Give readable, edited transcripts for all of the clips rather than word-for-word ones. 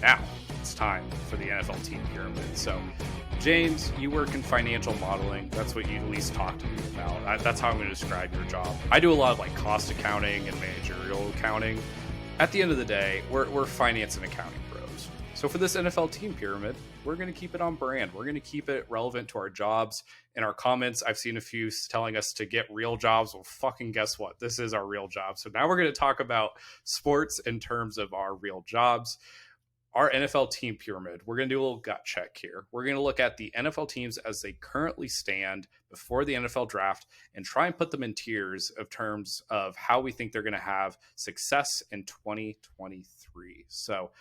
Now it's time for the NFL team pyramid. So, James, you work in financial modeling. That's what you at least talk to me about. That's how I'm going to describe your job. I do a lot of like cost accounting and managerial accounting. At the end of the day, we're finance and accounting pros. So for this NFL team pyramid, we're going to keep it on brand. We're going to keep it relevant to our jobs. In our comments, I've seen a few telling us to get real jobs. Well, fucking guess what? This is our real job. So now we're going to talk about sports in terms of our real jobs. Our NFL team pyramid, we're going to do a little gut check here. We're going to look at the NFL teams as they currently stand before the NFL draft and try and put them in tiers of terms of how we think they're going to have success in 2023. So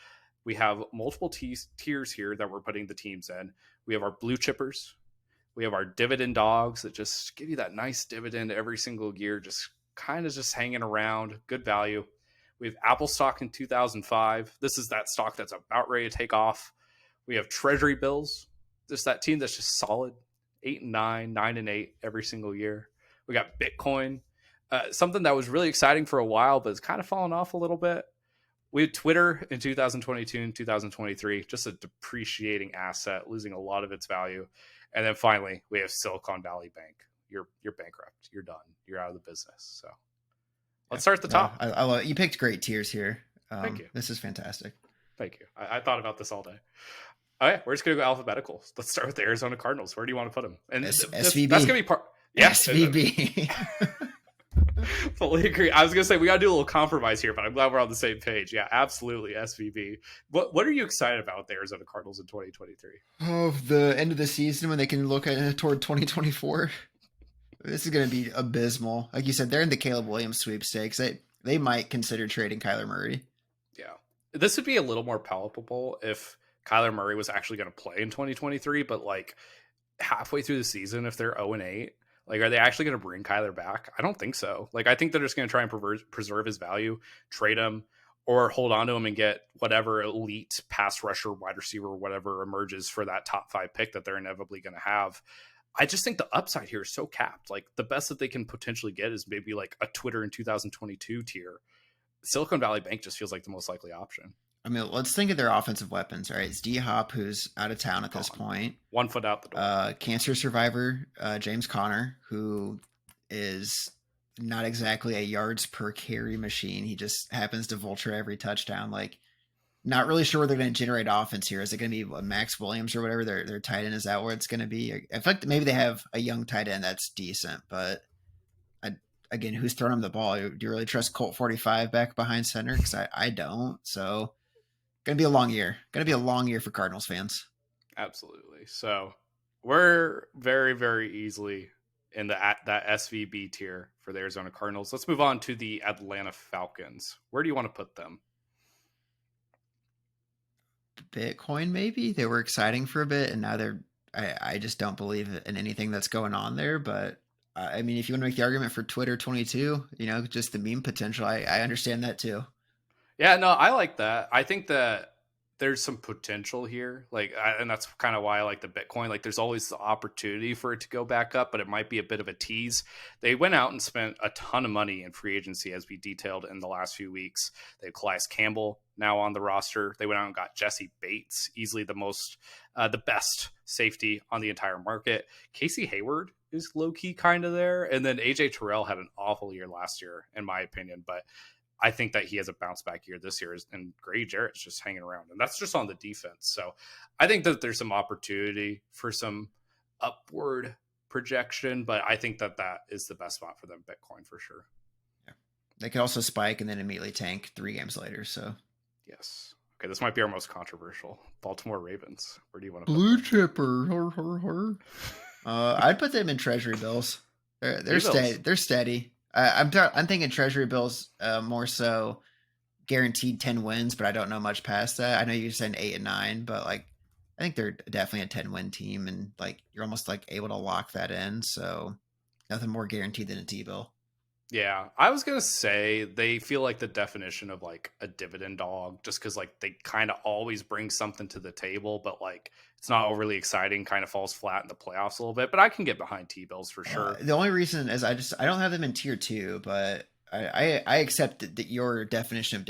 we have multiple tiers here that we're putting the teams in. We have our blue chippers. We have our dividend dogs that just give you that nice dividend every single year, just kind of just hanging around, good value. We have Apple stock in 2005. This is that stock that's about ready to take off. We have Treasury bills. Just that team that's just solid, 8 and 9, 9 and 8 every single year. We got Bitcoin, something that was really exciting for a while, but it's kind of fallen off a little bit. We had Twitter in 2022 and 2023, just a depreciating asset, losing a lot of its value. And then finally, we have Silicon Valley Bank. You're bankrupt. You're done. You're out of the business. So. Let's start at the top. I love it. You picked great tiers here. Thank you. This is fantastic. Thank you. I thought about this all day. All right, we're just going to go alphabetical. Let's start with the Arizona Cardinals. Where do you want to put them? And SVB. That's going to be part. Yes, SVB. Fully agree. I was going to say we got to do a little compromise here, but I'm glad we're on the same page. Yeah, absolutely. SVB. What are you excited about with the Arizona Cardinals in 2023? Oh, the end of the season when they can look at toward 2024. This is going to be abysmal. Like you said, they're in the Caleb Williams sweepstakes. They might consider trading Kyler Murray. Yeah. This would be a little more palpable if Kyler Murray was actually going to play in 2023, but like halfway through the season, if they're 0 and 8, like, are they actually going to bring Kyler back? I don't think so. Like, I think they're just going to try and preserve his value, trade him, or hold on to him and get whatever elite pass rusher, wide receiver, whatever emerges for that top 5 pick that they're inevitably going to have. I just think the upside here is so capped. Like, the best that they can potentially get is maybe like a Twitter in 2022 tier. Silicon Valley Bank just feels like the most likely option. I mean, let's think of their offensive weapons, right? It's D-Hop, who's out of town at this point. 1 foot out the door. Cancer survivor, James Conner, who is not exactly a yards per carry machine. He just happens to vulture every touchdown. Like, not really sure where they're going to generate offense here. Is it going to be Max Williams or whatever? Their tight end, is that where it's going to be? I feel like maybe they have a young tight end that's decent, but again, who's throwing them the ball? Do you really trust Colt 45 back behind center? Because I don't. So going to be a long year. Going to be a long year for Cardinals fans. Absolutely. So we're very, very easily in that SVB tier for the Arizona Cardinals. Let's move on to the Atlanta Falcons. Where do you want to put them? Bitcoin, maybe. They were exciting for a bit, and now I just don't believe in anything that's going on there. But I mean, if you want to make the argument for Twitter 22, just the meme potential, I understand that too. Yeah, no, I like that. I think that there's some potential here. And that's kind of why I like the Bitcoin. Like, there's always the opportunity for it to go back up, but it might be a bit of a tease. They went out and spent a ton of money in free agency, as we detailed in the last few weeks. They have Calais Campbell now on the roster. They went out and got Jesse Bates, easily the best safety on the entire market. Casey Hayward is low-key kind of there. And then AJ Terrell had an awful year last year, in my opinion, but I think that he has a bounce back year this year, and Gray Jarrett's just hanging around, and that's just on the defense. So I think that there's some opportunity for some upward projection, but I think that is the best spot for them, Bitcoin, for sure. Yeah. They could also spike and then immediately tank 3 games later. So yes. Okay. This might be our most controversial. Baltimore Ravens. Where do you want to Blue chipper. I'd put them in Treasury bills. They're steady. They're steady. I'm thinking Treasury bills more so guaranteed 10 wins, but I don't know much past that. I know you're saying 8 and 9, but like I think they're definitely a 10-win team, and like you're almost like able to lock that in. So nothing more guaranteed than a T-bill. Yeah, I was gonna say they feel like the definition of like a dividend dog, just because like they kind of always bring something to the table, but like it's not overly exciting. Kind of falls flat in the playoffs a little bit. But I can get behind T-bills for sure. The only reason is I don't have them in tier 2, but I accept that your definition of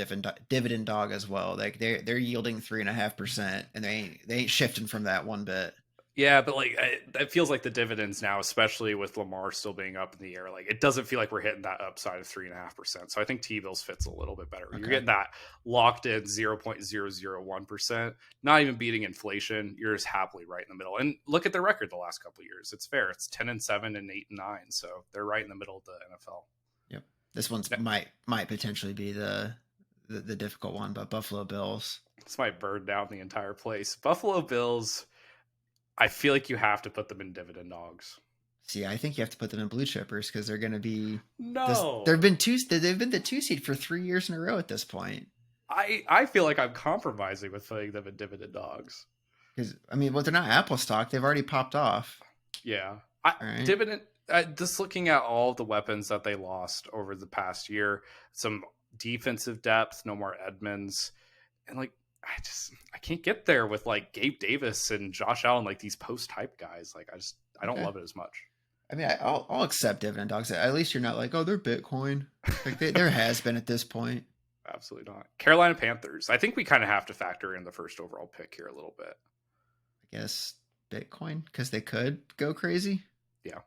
dividend dog as well. Like they're yielding 3.5%, and they ain't shifting from that one bit. Yeah, but like it feels like the dividends now, especially with Lamar still being up in the air, like it doesn't feel like we're hitting that upside of 3.5%. So I think T bills fits a little bit better. You're Okay. getting that locked in 0.001%, not even beating inflation. You're just happily right in the middle. And look at their record the last couple of years. It's fair. It's 10-7 and 8-9. So they're right in the middle of the NFL. Yep. This one's might potentially be the difficult one, but Buffalo Bills. This might burn down the entire place. Buffalo Bills. I feel like you have to put them in dividend dogs. See, I think you have to put them in blue chippers because they're going to be. No, they've been the 2 seed for 3 years in a row at this point. I feel like I'm compromising with putting them in dividend dogs. Because I mean, well, they're not Apple stock; they've already popped off. Yeah, Right. dividend. Just looking at all the weapons that they lost over the past year, some defensive depth, no more Edmonds, and like I can't get there with like Gabe Davis and Josh Allen, like these post hype guys. Like I don't love it as much. I mean, I'll accept dividend dogs. At least you're not like, oh, they're Bitcoin. Like there has been at this point. Absolutely not. Carolina Panthers. I think we kind of have to factor in the first overall pick here a little bit. I guess Bitcoin because they could go crazy. Yeah.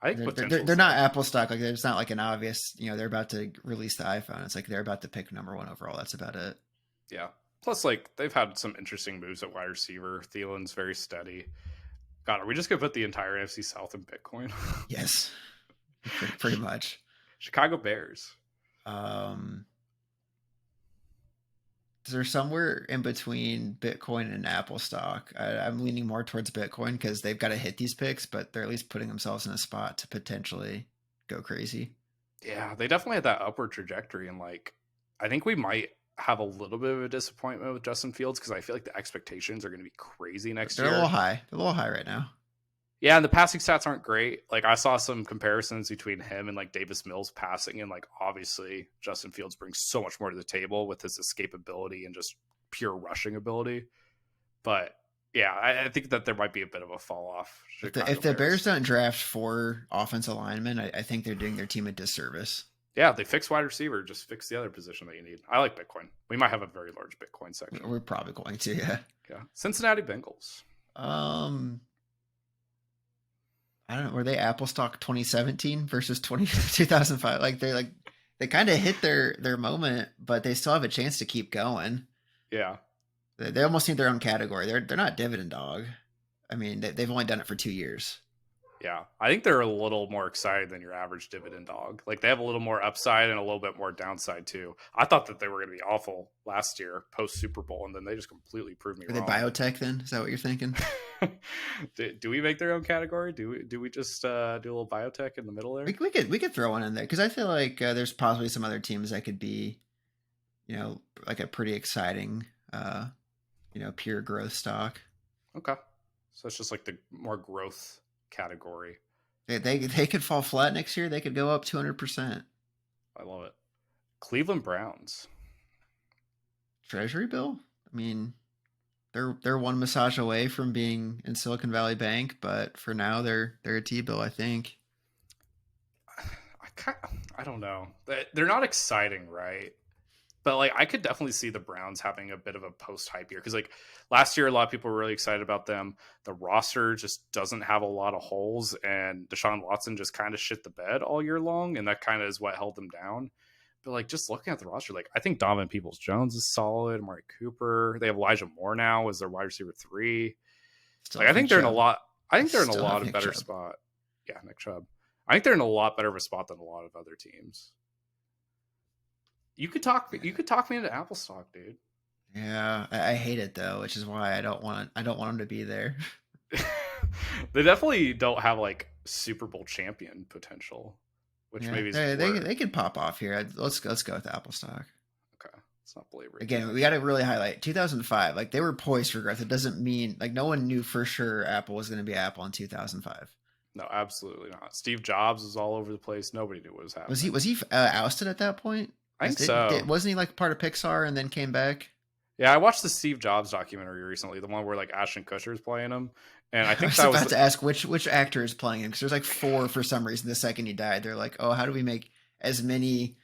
I think they're not Apple stock. Like it's not like an obvious, they're about to release the iPhone. It's like they're about to pick number one overall. That's about it. Yeah. Plus, like they've had some interesting moves at wide receiver. Thielen's very steady. God, are we just gonna put the entire NFC South in Bitcoin? Yes, pretty much. Chicago Bears. They're somewhere in between Bitcoin and Apple stock. I'm leaning more towards Bitcoin because they've got to hit these picks, but they're at least putting themselves in a spot to potentially go crazy. Yeah, they definitely had that upward trajectory, and like I think we might have a little bit of a disappointment with Justin Fields because I feel like the expectations are going to be crazy next year. They're a little high. They're a little high right now. Yeah, and the passing stats aren't great. Like I saw some comparisons between him and like Davis Mills passing, and like obviously Justin Fields brings so much more to the table with his escapability and just pure rushing ability. But yeah, I think that there might be a bit of a fall off. If the Bears don't draft 4 offensive linemen, I think they're doing their team a disservice. Yeah, they fix wide receiver, just fix the other position that you need. I like Bitcoin. We might have a very large Bitcoin section. We're probably going to, yeah. Yeah. Cincinnati Bengals. I don't know. Were they Apple stock 2017 versus 2005? Like they kind of hit their moment, but they still have a chance to keep going. Yeah. They almost need their own category. They're not dividend dog. I mean, they've only done it for 2 years. Yeah, I think they're a little more excited than your average dividend dog. Like they have a little more upside and a little bit more downside too. I thought that they were going to be awful last year post Super Bowl, and then they just completely proved me wrong. Are they biotech then? Is that what you're thinking? do we make their own category? Do we just do a little biotech in the middle there? We could throw one in there because I feel like there's possibly some other teams that could be, like a pretty exciting, pure growth stock. Okay, so it's just like the more growth category. They could fall flat next year. They could go up 200%. I love it. Cleveland Browns. Treasury bill? I mean, they're one massage away from being in Silicon Valley Bank, but for now they're a T-bill, I think. I don't know. They're not exciting, right? But like I could definitely see the Browns having a bit of a post-hype year because like last year a lot of people were really excited about them. The roster just doesn't have a lot of holes, and Deshaun Watson just kind of shit the bed all year long, and that kind of is what held them down. But like just looking at the roster, like I think Donovan Peoples-Jones is solid. Amari Cooper, they have Elijah Moore now as their wide receiver 3. Like I think they're in a lot. I think they're in a lot of better spot. Yeah, Nick Chubb. I think they're in a lot better of a spot than a lot of other teams. You could talk me into Apple stock, dude. Yeah, I hate it though, which is why I don't want them to be there. They definitely don't have like Super Bowl champion potential, which maybe they could pop off here. Let's go with Apple stock. Okay, it's not belabor. Again, we got to really highlight 2005. Like they were poised for growth. It doesn't mean like no one knew for sure Apple was going to be Apple in 2005. No, absolutely not. Steve Jobs was all over the place. Nobody knew what was happening. Was he ousted at that point? I think so. Wasn't he like part of Pixar and then came back? Yeah, I watched the Steve Jobs documentary recently, the one where like Ashton Kutcher is playing him, And I I think was that was about to ask which actor is playing him because there's like four for some reason. The second he died, they're like, oh, how do we make as many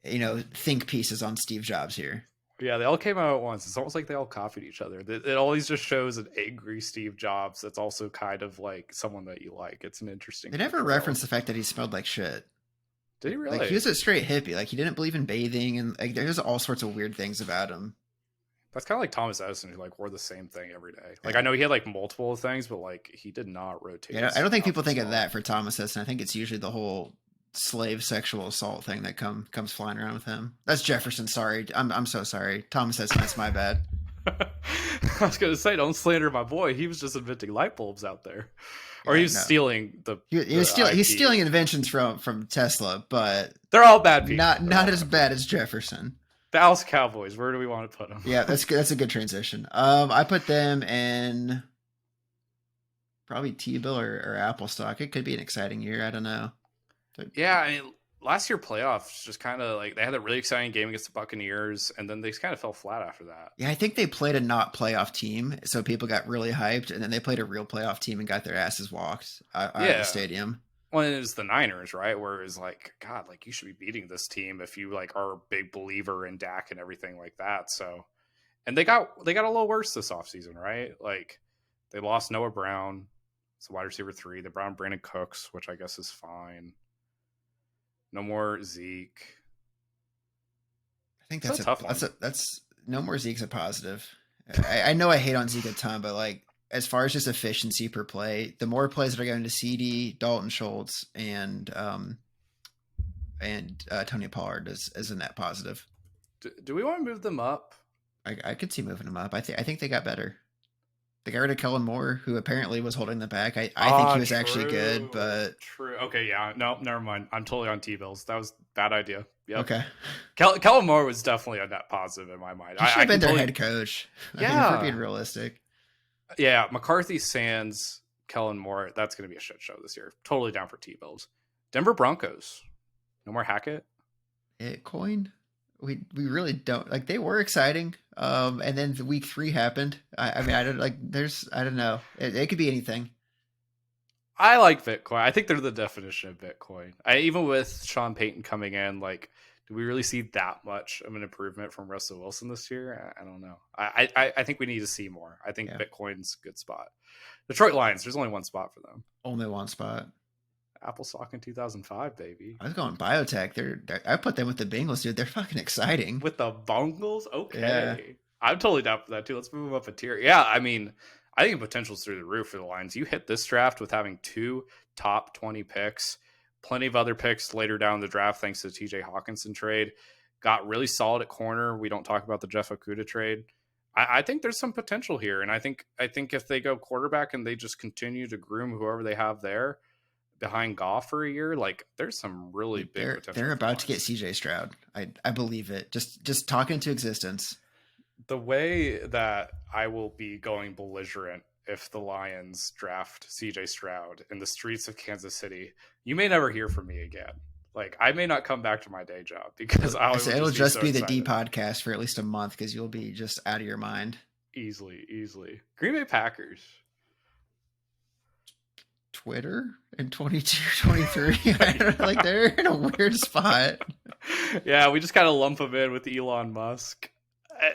think pieces on Steve Jobs here? yeah, they all came out at once. It's almost like they all copied each other. It always just shows an angry Steve Jobs that's also kind of like someone that you like. It's an interesting They never portrayal. referenced the fact that he smelled like shit. Did he Like he really? was a straight hippie. Like he didn't believe in bathing, and like there's all sorts of weird things about him. That's kind of like Thomas Edison, who like wore the same thing every day. Like I Yeah. know he had like multiple things, but like he did not rotate. Yeah, His I don't think people outfits think at of all. that for Thomas Edison. I think it's usually the whole slave sexual assault thing that comes flying around with him. That's Jefferson. Sorry, I'm so sorry. Thomas Edison. That's my bad. I was gonna say, don't slander my boy. He was just inventing light bulbs out there, or he Yeah, was no. stealing the He's IP. stealing inventions from Tesla, but They're all bad people. not They're all not as bad bad people. as Jefferson. Dallas Cowboys. Where do we want to put them? Yeah, that's good. That's a good transition. I put them in probably T-bill or Apple stock. It could be an exciting year. I don't know. Yeah, I mean, last year playoffs just kind of like they had a really exciting game against the Buccaneers, and then they just kind of fell flat after that. Yeah, I think they played a not playoff team, so people got really hyped, and then they played a real playoff team and got their asses walked out of the Yeah, stadium. well, it was the Niners, right? Where it was like, God, like you should be beating this team if you like are a big believer in Dak and everything like that. So, and they got a little worse this offseason, right? Like they lost Noah Brown, it's wide receiver 3. They brought in Brandon Cooks, which I guess is fine. No more Zeke. I think It's a tough one. that's no more Zeke's a positive. I know I hate on Zeke a ton, but like as far as just efficiency per play, the more plays that are going to CD, Dalton Schultz, and Tony Pollard is a net positive. Do we want to move them up? I could see moving them up. I think they got better. They got rid of Kellen Moore, who apparently was holding them back. I think he was actually good, but true. Okay, yeah. No, never mind. I'm totally on T-bills. That was a bad idea. Yep. okay. Kellen Moore was definitely a net positive in my mind. He should I have been can their totally, head coach. I mean, if we're being yeah, realistic. yeah. McCarthy, Sands, Kellen Moore. That's going to be a shit show this year. Totally down for T-bills. Denver Broncos. No more Hackett. Bitcoin? We really don't like they were exciting. And then the week 3 happened. I mean, I don't like I don't know. It could be anything. I like Bitcoin. I think they're the definition of Bitcoin. Even with Sean Payton coming in, like, do we really see that much of an improvement from Russell Wilson this year? I don't know. I think we need to see more. I think Bitcoin's a good spot. Detroit Lions, there's only one spot for them. Only one spot. Apple stock in 2005, baby. I was going biotech. I put them with the Bengals, dude. They're fucking exciting. With the Bungles? Okay. Yeah. I'm totally down for that too. Let's move them up a tier. Yeah, I mean, I think the potential's through the roof for the Lions. You hit this draft with having 2 top 20 picks, plenty of other picks later down the draft thanks to the TJ Hawkinson trade. Got really solid at corner. We don't talk about the Jeff Okuda trade. I think there's some potential here, and I think if they go quarterback and they just continue to groom whoever they have there behind Goff for a year, like there's some really big potential. They're about to get CJ Stroud. I believe it. Just talk into existence. The way that I will be going belligerent if the Lions draft CJ Stroud in the streets of Kansas City, you may never hear from me again. Like I may not come back to my day job because It'll just be so the D excited. podcast for at least a month because you'll be just out of your mind. Easily. Green Bay Packers. Twitter in 22, 23. Like they're in a weird spot. Yeah, we just kind of lump them in with Elon Musk.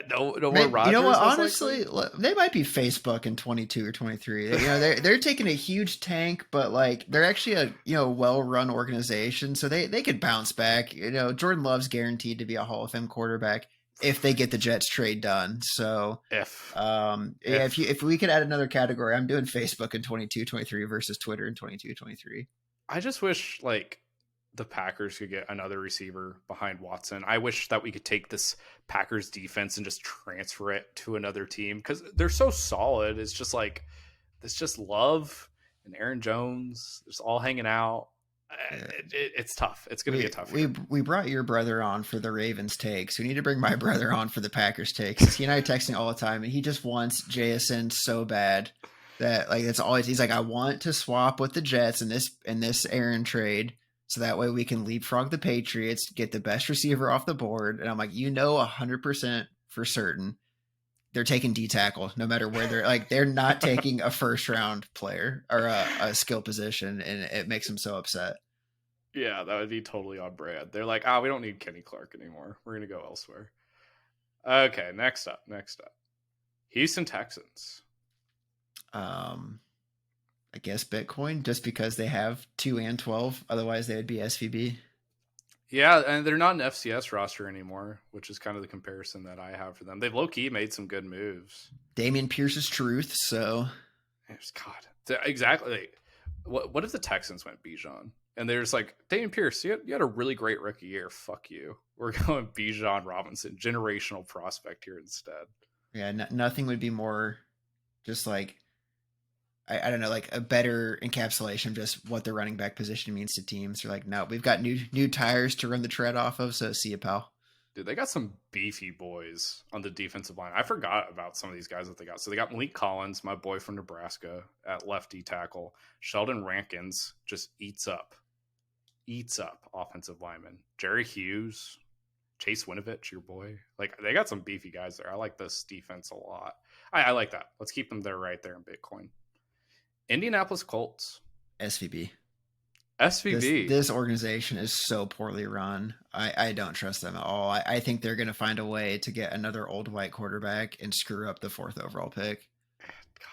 No more Rodgers. You know what? Honestly, they might be Facebook in 22 or 23. You know, they're taking a huge tank, but like they're actually a well-run organization, so they could bounce back. You know, Jordan Love's guaranteed to be a Hall of Fame quarterback if they get the Jets trade done. So if we could add another category, I'm doing Facebook in 22, 23 versus Twitter in 22, 23. I just wish like the Packers could get another receiver behind Watson. I wish that we could take this Packers defense and just transfer it to another team because they're so solid. It's just like it's just Love and Aaron Jones. It's all hanging out. It's tough. It's going to be a tough year. We brought your brother on for the Ravens takes. We need to bring my brother on for the Packers takes. He and I are texting all the time, and he just wants JSN so bad that like it's always he's like, I want to swap with the Jets in this Aaron trade. So that way we can leapfrog the Patriots, get the best receiver off the board. And I'm like, 100% for certain they're taking D tackle no matter where they're like they're not taking a first round player or a skill position, and it makes them so upset. Yeah, that would be totally on brand. They're like, ah, we don't need Kenny Clark anymore. We're gonna go elsewhere. Okay, next up. Houston Texans. Um, I guess Bitcoin just because they have 2 and 12. Otherwise, they would be SVB. Yeah, and they're not an FCS roster anymore, which is kind of the comparison that I have for them. They've low key made some good moves. Damian Pierce's truth. So God, exactly. What if the Texans went Bijan and there's like Damian Pierce? You had a really great rookie year. Fuck you. We're going Bijan Robinson, generational prospect here instead. yeah, nothing would be more just like I don't know, like a better encapsulation of just what the running back position means to teams. They're like, no, we've got new tires to run the tread off of. So see you, pal. Dude, they got some beefy boys on the defensive line. I forgot about some of these guys that they got. So they got Malik Collins, my boy from Nebraska, at lefty tackle. Sheldon Rankins just eats up offensive linemen. Jerry Hughes, Chase Winovich, your boy. Like, they got some beefy guys there. I like this defense a lot. I like that. Let's keep them there right there in Bitcoin. Indianapolis Colts. SVB. SVB. This organization is so poorly run. I don't trust them at all. I think they're going to find a way to get another old white quarterback and screw up the 4th overall pick.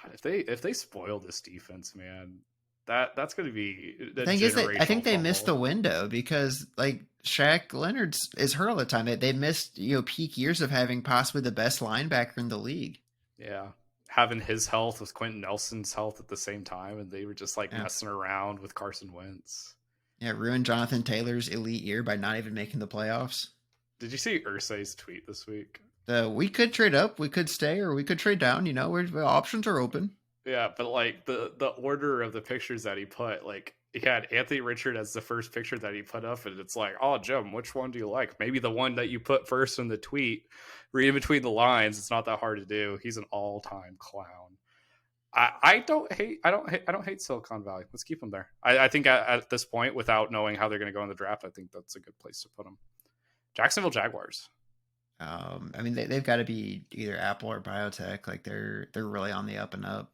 God, if they spoil this defense, man, that's going to be the thing is that I think they fumble. missed the window because like Shaq Leonard is hurt all the time. They missed peak years of having possibly the best linebacker in the league. Yeah, having his health with Quentin Nelson's health at the same time, and they were just like messing around with Carson Wentz. Yeah, ruined Jonathan Taylor's elite year by not even making the playoffs. Did you see Irsay's tweet this week? We could trade up, we could stay, or we could trade down. Options are open. Yeah, but like the order of the pictures that he put, like he had Anthony Richard as the first picture that he put up, and it's like, oh, Jim, which one do you like? Maybe the one that you put first in the tweet. Read between the lines. It's not that hard to do. He's an all-time clown. I don't hate Silicon Valley. Let's keep them there. I think at this point, without knowing how they're going to go in the draft, I think that's a good place to put them. Jacksonville Jaguars. I mean, they've got to be either Apple or biotech. Like they're really on the up and up.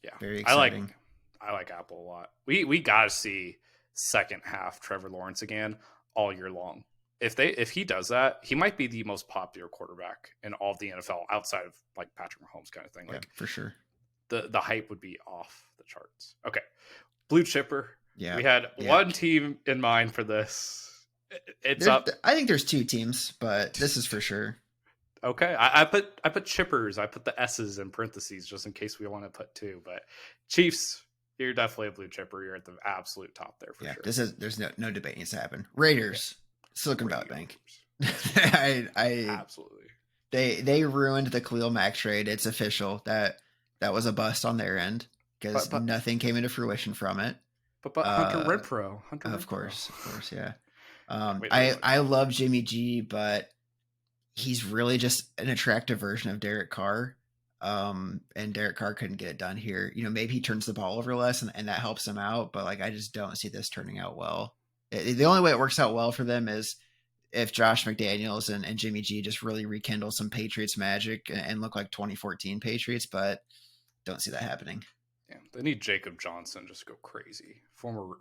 Yeah, very exciting. I like Apple a lot. We got to see second half Trevor Lawrence again all year long. If he does that, he might be the most popular quarterback in all of the NFL outside of like Patrick Mahomes kind of thing. Like for sure. The hype would be off the charts. Okay. Blue chipper. Yeah. We had one team in mind for this. I think there's 2 teams, but this is for sure. Okay. I put chippers. I put the S's in parentheses just in case we want to put 2. But Chiefs, you're definitely a blue chipper. You're at the absolute top there for sure. There's no debate needs to happen. Raiders, Silicon Valley Bank. Absolutely. They ruined the Khalil Mack trade. It's official that was a bust on their end because nothing came into fruition from it. But Hunter Renfrow. Of course, yeah. I love Jimmy G, but he's really just an attractive version of Derek Carr. And Derek Carr couldn't get it done here. Maybe he turns the ball over less and that helps him out, but like I just don't see this turning out well. The only way it works out well for them is if Josh McDaniels and Jimmy G just really rekindle some Patriots magic and look like 2014 Patriots, but don't see that happening. Yeah, they need Jacob Johnson just go crazy. Former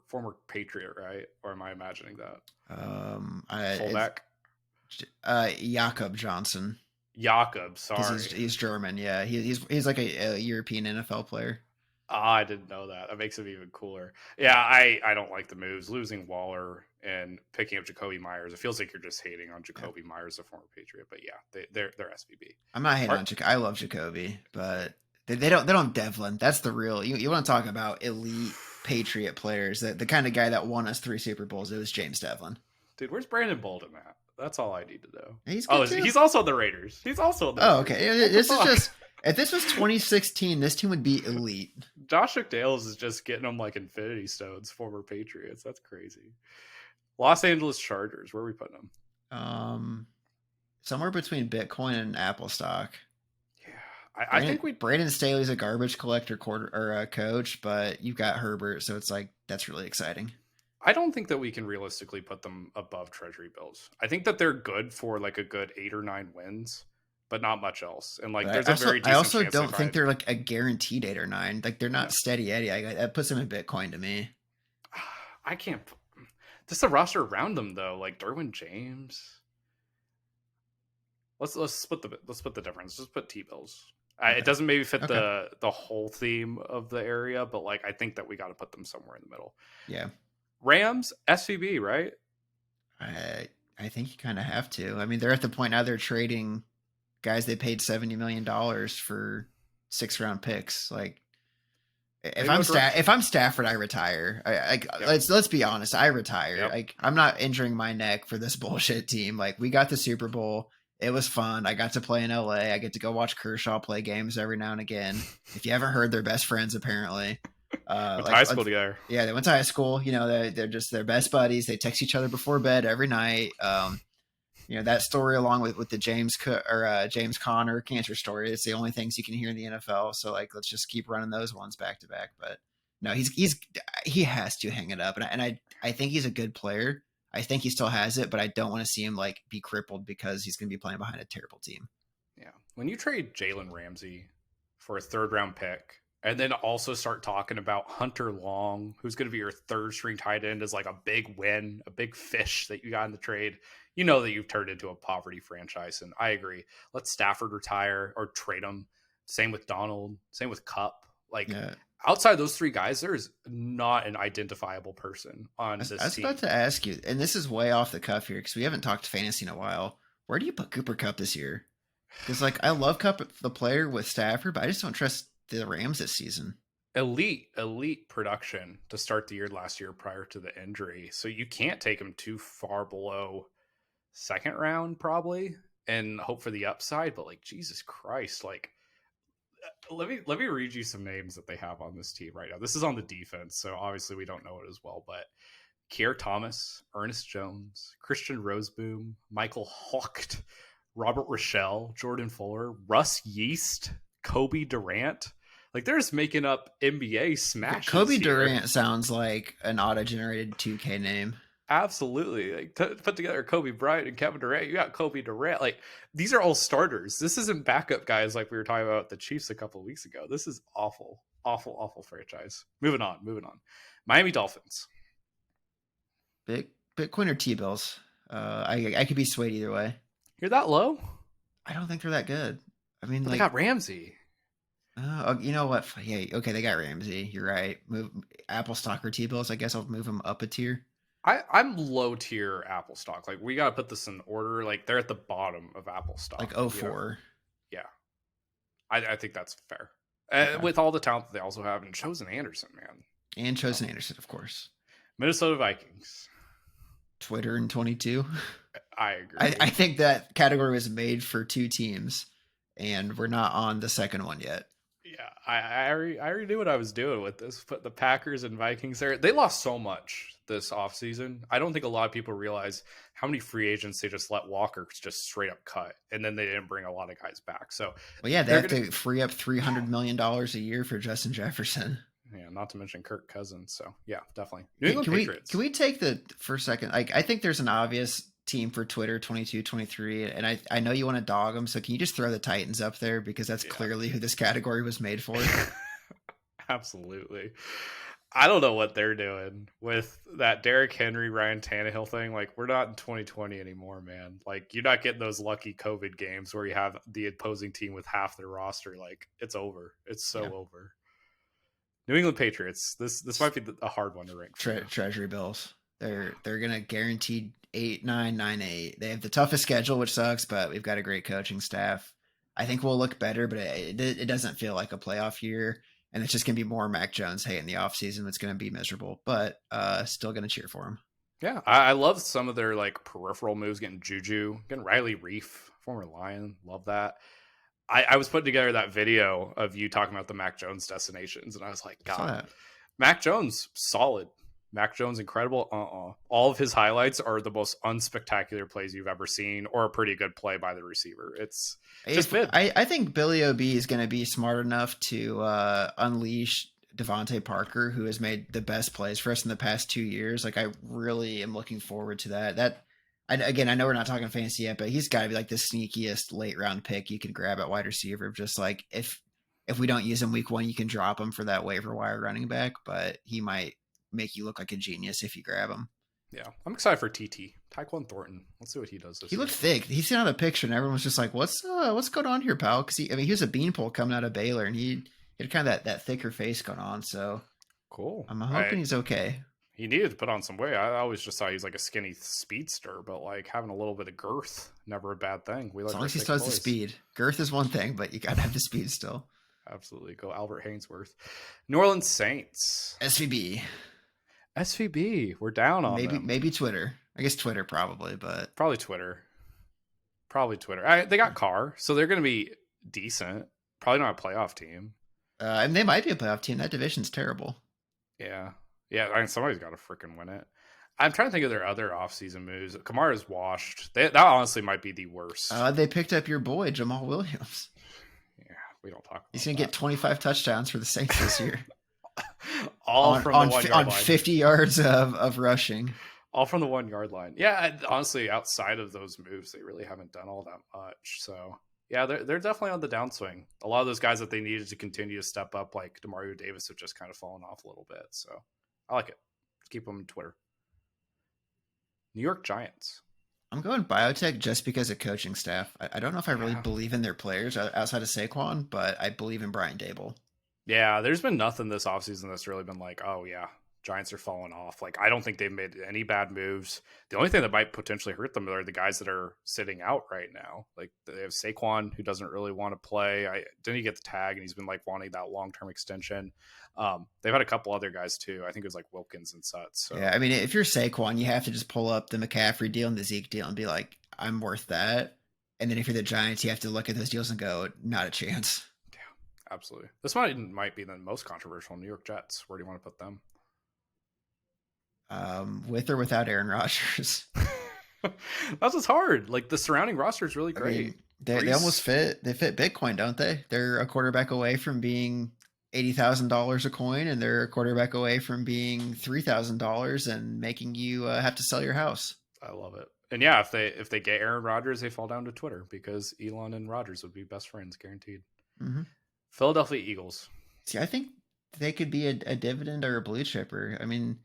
Patriot, right? Or am I imagining that? Fullback? Jakob Johnson. Jakob, sorry. He's German, yeah. He's like a European NFL player. I didn't know that. That makes it even cooler. Yeah, I don't like the moves. Losing Waller and picking up Jacoby Myers. It feels like you're just hating on Jacoby Myers, a former Patriot. But yeah, they're SVB. I'm not hating on Jacoby. I love Jacoby, but they don't have Devlin. That's the real. You want to talk about elite Patriot players? The kind of guy that won us 3 Super Bowls. It was James Devlin. Dude, where's Brandon Bolden at? That's all I need to know. He's also the Raiders. He's also the Raiders. Okay. This is just if this was 2016, this team would be elite. Josh McDaniels is just getting them like Infinity Stones, former Patriots. That's crazy. Los Angeles Chargers. Where are we putting them? Somewhere between Bitcoin and Apple stock. Yeah, I think Brandon Staley's a garbage collector coach, but you've got Herbert, so it's like that's really exciting. I don't think that we can realistically put them above Treasury bills. I think that they're good for like a good 8 or 9 wins, but not much else. And like, But there's a very I decent also chance they don't think find. they're like a guaranteed 8 or 9. Like they're not No. steady Eddie. That puts them in Bitcoin to me. I can't. Just the roster around them though, like Derwin James. Let's split the difference. Just put T bills. It Okay. doesn't maybe fit Okay. the whole theme of the area, but like I think that we got to put them somewhere in the middle. Yeah. Rams SVB, right? I think you kind of have to. I mean, they're at the point now they're trading guys they paid $70 million for 6 round picks. Like They know direction. if I'm Stafford, I retire. Yep. Let's be honest, I retire. Yep. Like I'm not injuring my neck for this bullshit team. Like we got the Super Bowl. It was fun. I got to play in LA. I get to go watch Kershaw play games every now and again. If you haven't heard, they're best friends apparently. Went to high school together. Yeah, they went to high school. You know, they're just their best buddies. They text each other before bed every night. You know that story along with the James Conner cancer story. It's the only things you can hear in the NFL. So like, let's just keep running those ones back to back. But no, he has to hang it up, and I think he's a good player. I think he still has it, but I don't want to see him like be crippled because he's going to be playing behind a terrible team. Yeah. When you trade Jalen Ramsey for a 3rd-round pick, and then also start talking about Hunter Long, who's going to be your 3rd-string tight end, as like a big win, a big fish that you got in the trade, you know that you've turned into a poverty franchise. And I agree. Let Stafford retire or trade him. Same with Donald. Same with Cup. Like, Yeah. Outside those 3 guys, there is not an identifiable person on this team. I was about to ask you, and this is way off the cuff here because we haven't talked fantasy in a while. Where do you put Cooper Kupp this year? Because like I love Kupp the player with Stafford, but I just don't trust the Rams this season. Elite production to start the year last year prior to the injury. So you can't take him too far below 2nd round probably and hope for the upside. But like Jesus Christ, like let me read you some names that they have on this team right now. This is on the defense, so obviously we don't know it as well, but Kier Thomas, Ernest Jones, Christian Roseboom, Michael Hawkt, Robert Rochelle, Jordan Fuller, Russ Yeast, Kobe Durant. Like they're just making up NBA smashes. Kobe Durant sounds like an auto-generated 2K name. Absolutely. Like put together Kobe Bryant and Kevin Durant, you got Kobe Durant. Like these are all starters. This isn't backup guys like we were talking about the Chiefs a couple of weeks ago. This is awful franchise. Moving on. Miami Dolphins. Bitcoin or T-bills. I could be swayed either way. You're that low? I don't think they're that good. I mean, But like they got Ramsey. you know what? Yeah, okay, they got Ramsey. You're right. Move Apple stock or T-bills. I guess I'll move them up a tier. I'm low tier Apple stock. Like we gotta put this in order. Like they're at the bottom of Apple stock. Like 04. Yeah, I think that's fair. Okay. With all the talent that they also have, and Chosen Anderson, man, And Chosen Anderson, of course. Minnesota Vikings. Twitter in 22. I agree. I think that category was made for 2 teams, and we're not on the second one yet. Yeah, I already knew what I was doing with this. Put the Packers and Vikings there. They lost so much this offseason. I don't think a lot of people realize how many free agents they just let Walker just straight up cut, and then they didn't bring a lot of guys back. So, well, yeah, they have to free up $300 million a year for Justin Jefferson. Yeah, not to mention Kirk Cousins. So, yeah, definitely. New England Patriots. Can we take the for a second? Like, I think there's an obvious team for Twitter 22, 23, and I know you want to dog them. So can you just throw the Titans up there because that's clearly who this category was made for? Absolutely. I don't know what they're doing with that Derrick Henry, Ryan Tannehill thing. Like, we're not in 2020 anymore, man. Like, you're not getting those lucky COVID games where you have the opposing team with half their roster. Like, it's over. It's so over. New England Patriots. This might be a hard one to rank. Treasury bills. They're gonna guarantee 8, 9, 9, 8. They have the toughest schedule, which sucks, but we've got a great coaching staff. I think we'll look better, but it doesn't feel like a playoff year. And it's just going to be more Mac Jones hate in the offseason. It's going to be miserable, but still going to cheer for him. Yeah, I love some of their like peripheral moves, getting Juju, getting Riley Reef, former Lion. Love that. I was putting together that video of you talking about the Mac Jones destinations, and I was like, God, Mac Jones, solid. Mac Jones, incredible. All of his highlights are the most unspectacular plays you've ever seen, or a pretty good play by the receiver. It's just mid. I think Billy O.B. is going to be smart enough to unleash Devontae Parker, who has made the best plays for us in the past 2 years. Like, I really am looking forward to that. Again, I know we're not talking fantasy yet, but he's got to be like the sneakiest late round pick you can grab at wide receiver. Just like if we don't use him week one, you can drop him for that waiver wire running back, but he might make you look like a genius if you grab him. Yeah, I'm excited for TT Tyquan Thornton. Let's see what he does this He year. looked thick. He's seen out a picture, and everyone was just like, "What's going on here, pal?" Because he was a beanpole coming out of Baylor, and he had kind of that thicker face going on. So Cool. I'm hoping he's okay. He needed to put on some weight. I always just thought he was like a skinny speedster, but like having a little bit of girth, never a bad thing. As long as he still has the speed. Girth is one thing, but you got to have the speed still. Absolutely. Go Albert Hainsworth. New Orleans Saints. SVB. We're down on maybe them. Maybe Twitter. I guess Twitter probably, but probably Twitter. They got Carr, so they're going to be decent. Probably not a playoff team. And they might be a playoff team. That division's terrible. Yeah. I mean, somebody's got to freaking win it. I'm trying to think of their other offseason moves. Kamara's washed. That honestly might be the worst. They picked up your boy, Jamal Williams. Yeah, we don't talk about He's going to get 25 touchdowns for the Saints this year. All from the 1 yard line. On 50 yards of rushing. All from the 1 yard line. Yeah, honestly, outside of those moves, they really haven't done all that much. So, yeah, they're definitely on the downswing. A lot of those guys that they needed to continue to step up, like DeMario Davis, have just kind of fallen off a little bit. So, I like it. Let's keep them on Twitter. New York Giants. I'm going biotech just because of coaching staff. I don't know if I really believe in their players outside of Saquon, but I believe in Brian Dable. Yeah, there's been nothing this offseason that's really been like, oh, yeah, Giants are falling off. Like, I don't think they've made any bad moves. The only thing that might potentially hurt them are the guys that are sitting out right now. Like, they have Saquon, who doesn't really want to play. Didn't he get the tag, and he's been, like, wanting that long-term extension. They've had a couple other guys, too. I think it was, like, Wilkins and such. So. Yeah, I mean, if you're Saquon, you have to just pull up the McCaffrey deal and the Zeke deal and be like, I'm worth that. And then if you're the Giants, you have to look at those deals and go, not a chance. Absolutely. This might be the most controversial New York Jets. Where do you want to put them? With or without Aaron Rodgers? That's what's hard. Like, the surrounding roster is really great. I mean, they almost fit Bitcoin, don't they? They're a quarterback away from being $80,000 a coin, and they're a quarterback away from being $3,000 and making you have to sell your house. I love it. And yeah, if they get Aaron Rodgers, they fall down to Twitter because Elon and Rodgers would be best friends, guaranteed. Mm-hmm. Philadelphia Eagles. See, I think they could be a dividend or a blue chipper. I mean,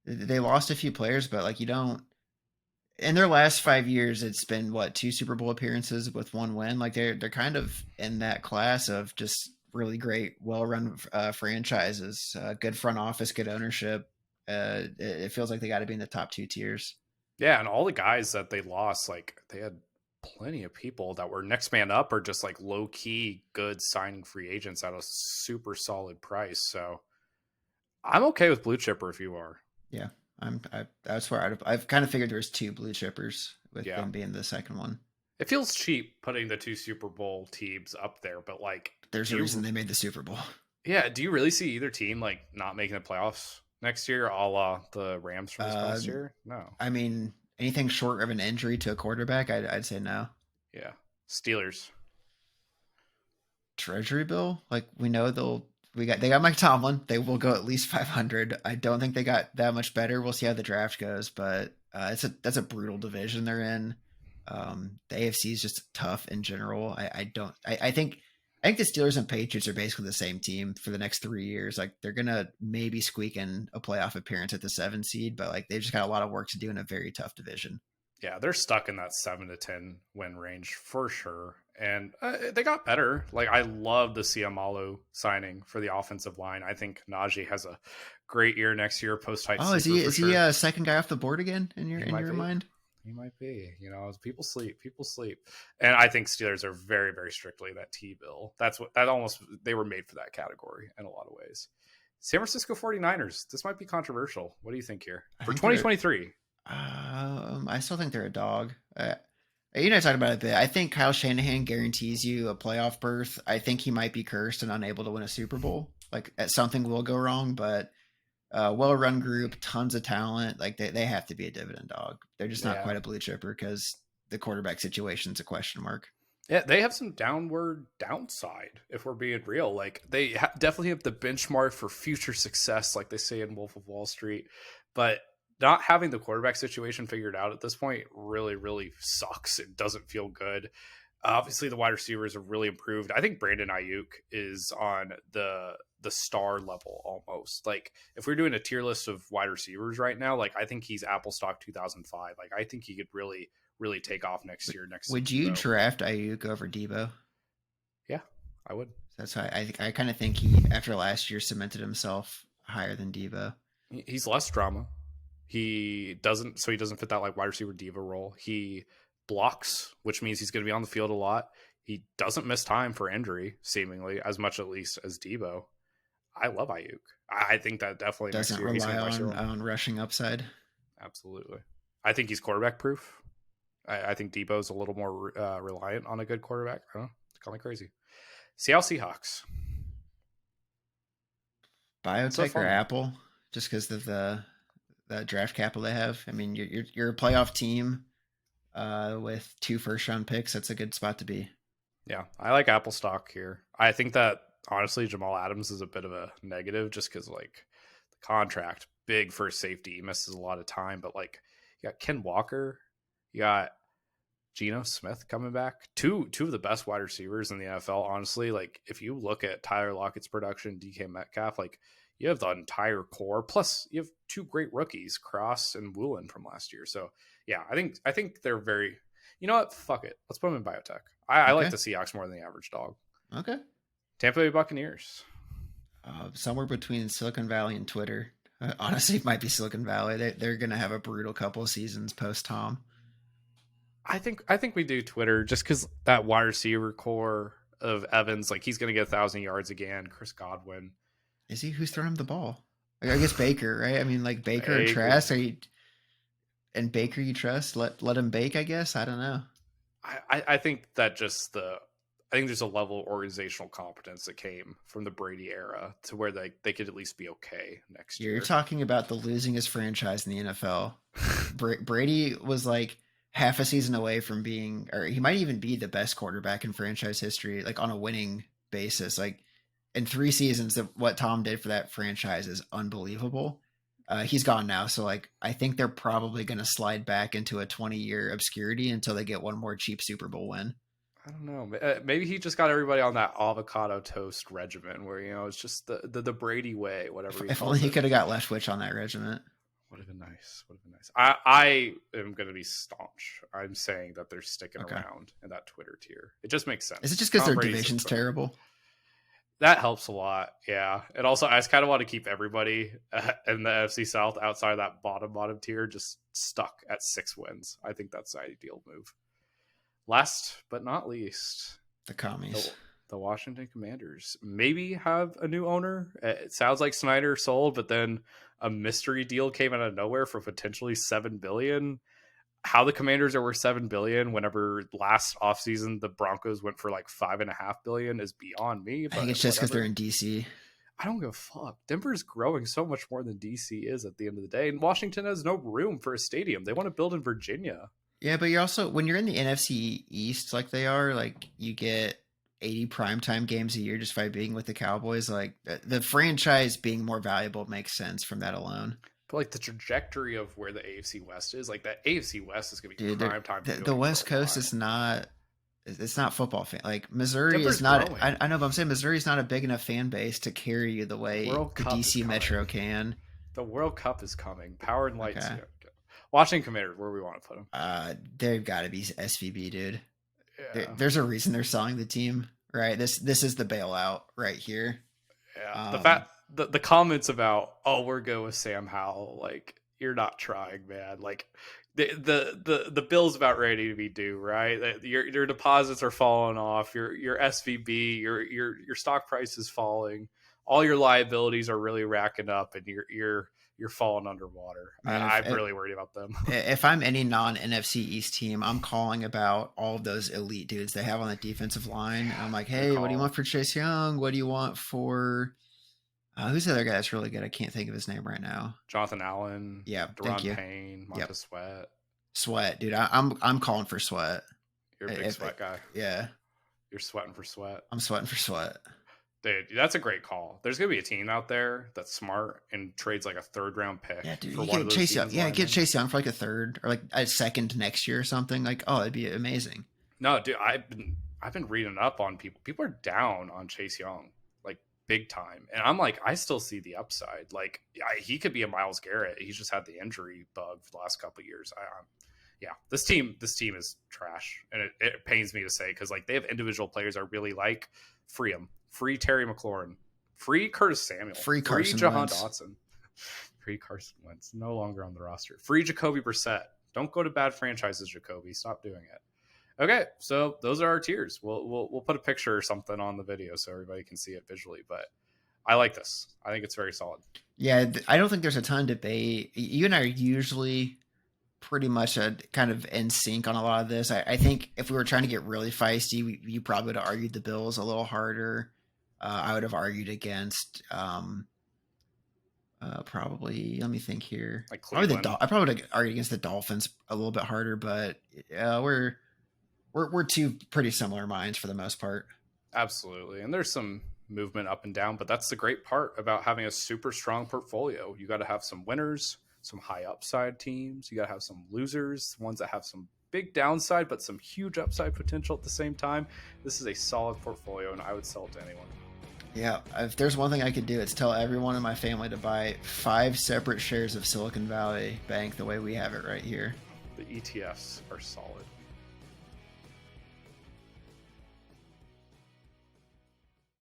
they lost a few players, but like, you don't. In their last 5 years, it's been what, 2 Super Bowl appearances with 1 win. Like they're kind of in that class of just really great, well-run franchises, good front office, good ownership. It feels like they got to be in the top 2 tiers. Yeah, and all the guys that they lost, like they had plenty of people that were next man up or just like low key good signing free agents at a super solid price. So I'm okay with blue chipper if you are. Yeah, that's where I've kind of figured there's 2 blue chippers with them being the second one. It feels cheap putting the 2 Super Bowl teams up there, but like there's a reason they made the Super Bowl. Yeah, do you really see either team like not making the playoffs next year, a la the Rams from this past year? No. I mean, anything short of an injury to a quarterback, I'd say no. Yeah. Steelers. Treasury bill? Like, we know they got Mike Tomlin. They will go at least 500. I don't think they got that much better. We'll see how the draft goes, but that's a brutal division they're in. The AFC is just tough in general. I think the Steelers and Patriots are basically the same team for the next 3 years. Like, they're gonna maybe squeak in a playoff appearance at the 7 seed, but like they've just got a lot of work to do in a very tough division. Yeah, they're stuck in that 7 to 10 win range for sure. And they got better. Like, I love the Siamalu signing for the offensive line. I think Najee has a great year next year post height. Oh, is he a second guy off the board again in your mind? He might be. People sleep. And I think Steelers are very, very strictly that T bill. They were made for that category in a lot of ways. San Francisco 49ers. This might be controversial. What do you think here for 2023? I still think they're a dog. You know, I talked about it a bit. I think Kyle Shanahan guarantees you a playoff berth. I think he might be cursed and unable to win a Super Bowl. Like, something will go wrong, but well-run group, tons of talent. Like, they have to be a dividend dog. They're just not quite a blue chipper because the quarterback situation's a question mark. Yeah, they have some downside, if we're being real. Like, they definitely have the benchmark for future success, like they say in Wolf of Wall Street. But not having the quarterback situation figured out at this point really, really sucks. It doesn't feel good. Obviously, the wide receivers have really improved. I think Brandon Ayuk is on the star level almost. Like if we're doing a tier list of wide receivers right now, like I think he's Apple stock 2005. Like I think he could really, really take off next year next to Would you Debo. draft Ayuk over Debo? Yeah, I would. That's why I kind of think he, after last year, cemented himself higher than Debo. He's less drama. He doesn't fit that like wide receiver diva role. He blocks, which means he's going to be on the field a lot. He doesn't miss time for injury, seemingly as much at least as Debo. I love Ayuk. I think that definitely Doesn't next year rely on rushing upside. Absolutely. I think he's quarterback proof. I think Debo's a little more reliant on a good quarterback. I don't know. It's kind of crazy. Seattle Seahawks. Biotech or Apple, just because of the draft capital they have. I mean, you're a playoff team with 2 first-round picks. That's a good spot to be. Yeah, I like Apple stock here. I think that honestly, Jamal Adams is a bit of a negative just because like the contract, big for safety, he misses a lot of time. But like you got Ken Walker, you got Geno Smith coming back, two of the best wide receivers in the NFL. Honestly, like if you look at Tyler Lockett's production, DK Metcalf, like you have the entire core. Plus, you have 2 great rookies, Cross and Woolen from last year. So yeah, I think they're very. You know what? Fuck it. Let's put them in biotech. I like the Seahawks more than the average dog. Okay. Tampa Bay Buccaneers. Somewhere between Silicon Valley and Twitter. Honestly, it might be Silicon Valley. They're going to have a brutal couple of seasons post Tom. I think we do Twitter just because that wide receiver core of Evans, like he's going to get 1,000 yards again. Chris Godwin. Is he? Who's throwing him the ball? I guess Baker, right? I mean, like Baker or Trask. And Baker you trust? Let him bake, I guess. I don't know. I think that just I think there's a level of organizational competence that came from the Brady era to where they could at least be okay next year. You're talking about the losingest franchise in the NFL. Brady was like half a season away from being, or he might even be the best quarterback in franchise history, like on a winning basis. Like in 3 seasons, what Tom did for that franchise is unbelievable. He's gone now, so like I think they're probably going to slide back into a 20-year obscurity until they get one more cheap Super Bowl win. I don't know. Maybe he just got everybody on that avocado toast regimen where, it's just the Brady way, whatever. If only he could have got Leftwich on that regiment. Would have been nice. I am going to be staunch. I'm saying that they're sticking around in that Twitter tier. It just makes sense. Is it just because their division's terrible? That helps a lot, yeah. And also, I just kind of want to keep everybody in the NFC South outside of that bottom tier just stuck at 6 wins. I think that's the ideal move. Last but not least, the commies. The Washington Commanders maybe have a new owner. It sounds like Snyder sold, but then a mystery deal came out of nowhere for potentially $7 billion. How the Commanders are worth $7 billion whenever last offseason the Broncos went for like $5.5 billion is beyond me. But I think it's just because they're in DC. I don't give a fuck. Denver's growing so much more than DC is at the end of the day, and Washington has no room for a stadium. They want to build in Virginia. Yeah, but you're also, when you're in the NFC East like they are, like you get 80 primetime games a year just by being with the Cowboys. Like the franchise being more valuable makes sense from that alone. But like the trajectory of where the AFC West is, like that AFC West is going to be prime time. The West Coast is not. It's not football fan. Like Missouri Denver's is not. I know, but I'm saying Missouri is not a big enough fan base to carry you the way the DC Metro can. The World Cup is coming. Power and lights. Okay. Washington Commanders, where we want to put them. They've got to be SVB, dude. Yeah. There's a reason they're selling the team, right? This is the bailout right here. Yeah. The comments about, we're good with Sam Howell, like you're not trying, man. Like the bill's about ready to be due, right? Your deposits are falling off. Your SVB, your stock price is falling. All your liabilities are really racking up, and you're falling underwater. I'm really worried about them. If I'm any non-NFC East team, I'm calling about all of those elite dudes they have on the defensive line. I'm like, hey, what do you want for Chase Young? What do you want for who's the other guy that's really good? I can't think of his name right now. Jonathan Allen. Yeah, thank you. Payne, Montez Sweat. Sweat, dude. I'm calling for Sweat. You're a big Sweat guy. Yeah. You're sweating for Sweat. I'm sweating for Sweat. Dude, that's a great call. There's gonna be a team out there that's smart and trades like a 3rd-round pick Yeah, dude, for you one get of those Chase Young. Demons Yeah, get linemen. Chase Young for like a 3rd or like a 2nd next year or something. Like, oh, it'd be amazing. No, dude, I've been reading up on people. People are down on Chase Young, like big time, and I'm like, I still see the upside. Like, he could be a Myles Garrett. He's just had the injury bug for the last couple of years. Yeah, this team is trash, and it pains me to say because like they have individual players I really like. Free them, free Terry McLaurin, free Curtis Samuel, Free free Carson Jahan Wentz. Dotson, free Carson Wentz, no longer on the roster. Free Jacoby Brissett. Don't go to bad franchises, Jacoby. Stop doing it. Okay, so those are our tiers. We'll put a picture or something on the video so everybody can see it visually. But I like this. I think it's very solid. Yeah, I don't think there's a ton of debate. You and I are usually pretty much kind of in sync on a lot of this. I think if we were trying to get really feisty, you probably would have argued the Bills a little harder. I would have argued against probably. Let me think here. Like Probably Cleveland. I probably would have argued against the Dolphins a little bit harder, but we're two pretty similar minds for the most part. Absolutely. And there's some movement up and down, but that's the great part about having a super strong portfolio. You got to have some winners, some high upside teams. You got to have some losers, ones that have some big downside, but some huge upside potential at the same time. This is a solid portfolio, and I would sell it to anyone. Yeah, if there's one thing I could do, it's tell everyone in my family to buy 5 separate shares of Silicon Valley Bank the way we have it right here. The ETFs are solid.